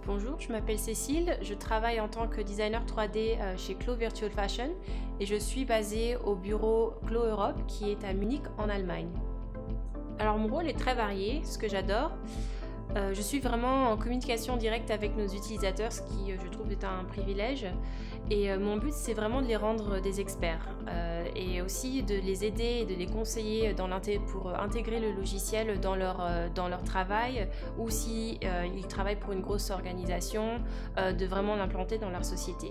Bonjour, je m'appelle Cécile, je travaille en tant que designer 3D chez Clo Virtual Fashion et je suis basée au bureau Clo Europe qui est à Munich en Allemagne. Alors mon rôle est très varié, ce que j'adore. Je suis vraiment en communication directe avec nos utilisateurs, ce qui je trouve est un privilège. Et mon but c'est vraiment de les rendre des experts et aussi de les aider et de les conseiller pour intégrer le logiciel dans leur travail, ou si ils travaillent pour une grosse organisation, de vraiment l'implanter dans leur société.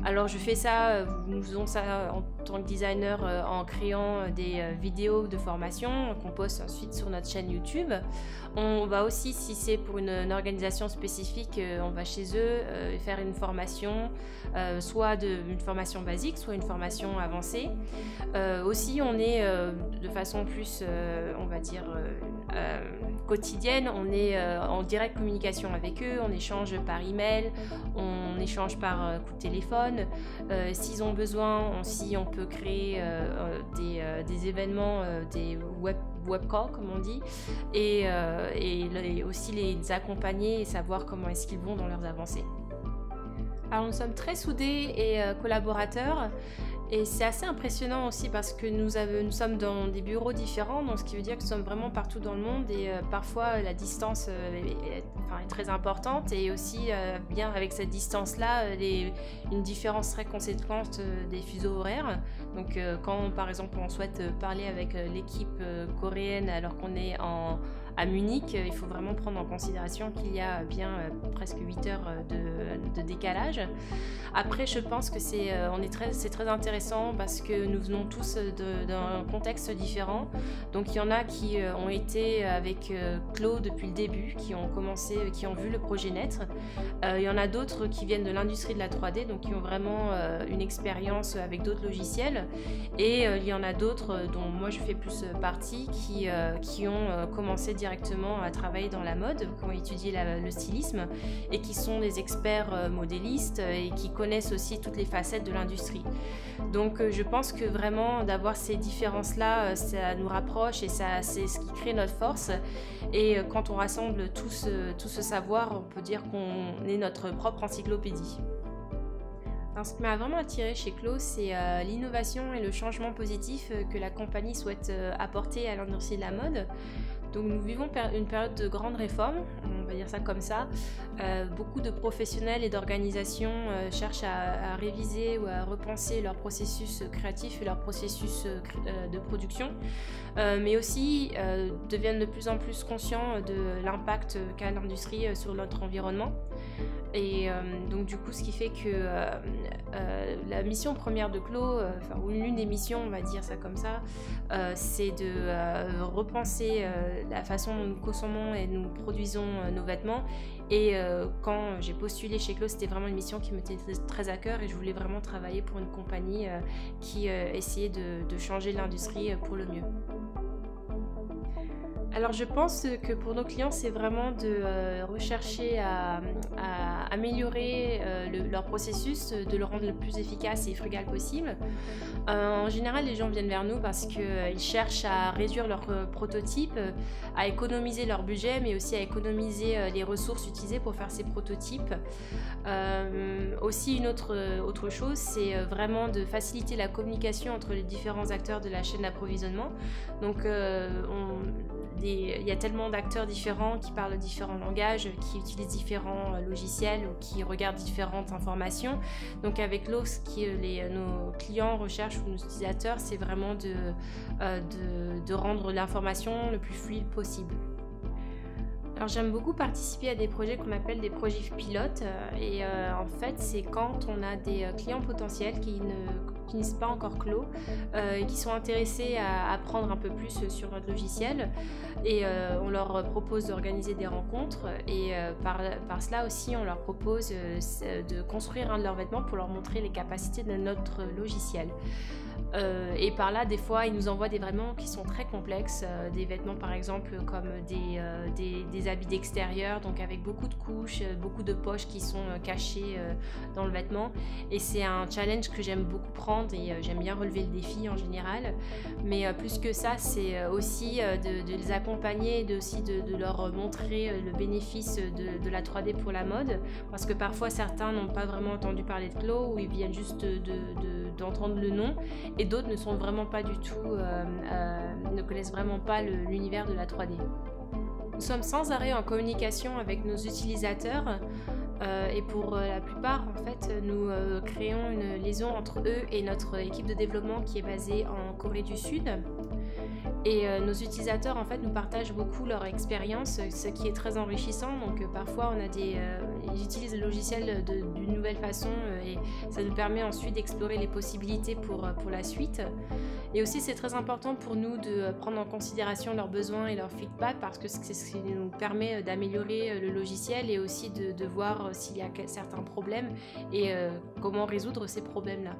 Alors je fais ça, nous faisons ça en tant que designer en créant des vidéos de formation qu'on poste ensuite sur notre chaîne YouTube. On va aussi, si c'est pour une organisation spécifique, on va chez eux faire une formation, soit une formation basique, soit une formation avancée. Aussi, on est de façon plus, on va dire, quotidienne, on est en directe communication avec eux, on échange par email, on échange par coup de téléphone. S'ils ont besoin, on peut créer des événements, des web calls comme on dit, et aussi les accompagner et savoir comment est-ce qu'ils vont dans leurs avancées. Alors nous sommes très soudés et collaborateurs, et c'est assez impressionnant aussi parce que nous sommes dans des bureaux différents, donc ce qui veut dire que nous sommes vraiment partout dans le monde, et parfois la distance est très importante, et aussi bien avec cette distance-là, une différence très conséquente des fuseaux horaires. Donc quand par exemple on souhaite parler avec l'équipe coréenne alors qu'on est à Munich, il faut vraiment prendre en considération qu'il y a bien presque 8 heures de décalage. Après, je pense que c'est très intéressant parce que nous venons tous d'un contexte différent. Donc il y en a qui ont été avec Clo depuis le début, qui ont vu le projet naître. Il y en a d'autres qui viennent de l'industrie de la 3D, donc qui ont vraiment une expérience avec d'autres logiciels. Et il y en a d'autres, dont moi je fais plus partie, qui ont commencé directement à travailler dans la mode, qui ont étudié le stylisme et qui sont des experts modélistes et qui connaissent aussi toutes les facettes de l'industrie. Donc je pense que vraiment d'avoir ces différences-là, ça nous rapproche et c'est ce qui crée notre force. Et quand on rassemble tout ce savoir, on peut dire qu'on est notre propre encyclopédie. Alors, ce qui m'a vraiment attiré chez Clo, c'est l'innovation et le changement positif que la compagnie souhaite apporter à l'industrie de la mode. Donc nous vivons une période de grande réforme, on va dire ça comme ça. Beaucoup de professionnels et d'organisations cherchent à réviser ou à repenser leur processus créatif et leur processus de production, mais aussi deviennent de plus en plus conscients de l'impact qu'a l'industrie sur notre environnement. Et donc du coup, ce qui fait que la mission première de Clo, ou l'une des missions, on va dire ça comme ça, c'est de repenser la façon dont nous consommons et nous produisons nos vêtements. Et quand j'ai postulé chez Clo, c'était vraiment une mission qui me tenait très à cœur, et je voulais vraiment travailler pour une compagnie qui essayait de changer l'industrie pour le mieux. Alors je pense que pour nos clients, c'est vraiment de rechercher à améliorer leur processus, de le rendre le plus efficace et frugal possible. En général, les gens viennent vers nous parce qu'ils cherchent à réduire leurs prototypes, à économiser leur budget, mais aussi à économiser les ressources utilisées pour faire ces prototypes. Aussi, une autre chose, c'est vraiment de faciliter la communication entre les différents acteurs de la chaîne d'approvisionnement. Donc il y a tellement d'acteurs différents qui parlent différents langages, qui utilisent différents logiciels ou qui regardent différentes informations. Donc avec Clo, ce que nos clients recherchent ou nos utilisateurs, c'est vraiment de rendre l'information le plus fluide possible. Alors j'aime beaucoup participer à des projets qu'on appelle des projets pilotes, et en fait c'est quand on a des clients potentiels qui ne connaissent pas encore Clo et qui sont intéressés à apprendre un peu plus sur notre logiciel, et on leur propose d'organiser des rencontres, et par cela aussi on leur propose de construire un de leurs vêtements pour leur montrer les capacités de notre logiciel. Et par là, des fois, ils nous envoient des vêtements qui sont très complexes, des vêtements par exemple comme des habits d'extérieur, donc avec beaucoup de couches, beaucoup de poches qui sont cachées dans le vêtement. Et c'est un challenge que j'aime beaucoup prendre et j'aime bien relever le défi en général. Mais plus que ça, c'est aussi de les accompagner et aussi de leur montrer le bénéfice de la 3D pour la mode, parce que parfois certains n'ont pas vraiment entendu parler de Chloé ou ils viennent juste d'entendre le nom, et d'autres ne sont vraiment pas du tout, ne connaissent vraiment pas l'univers de la 3D. Nous sommes sans arrêt en communication avec nos utilisateurs et pour la plupart, en fait, nous créons une liaison entre eux et notre équipe de développement qui est basée en Corée du Sud. Et nos utilisateurs en fait nous partagent beaucoup leur expérience, ce qui est très enrichissant. Donc parfois ils utilisent le logiciel d'une nouvelle façon et ça nous permet ensuite d'explorer les possibilités pour la suite. Et aussi c'est très important pour nous de prendre en considération leurs besoins et leurs feedback, parce que c'est ce qui nous permet d'améliorer le logiciel et aussi de voir s'il y a certains problèmes et comment résoudre ces problèmes-là.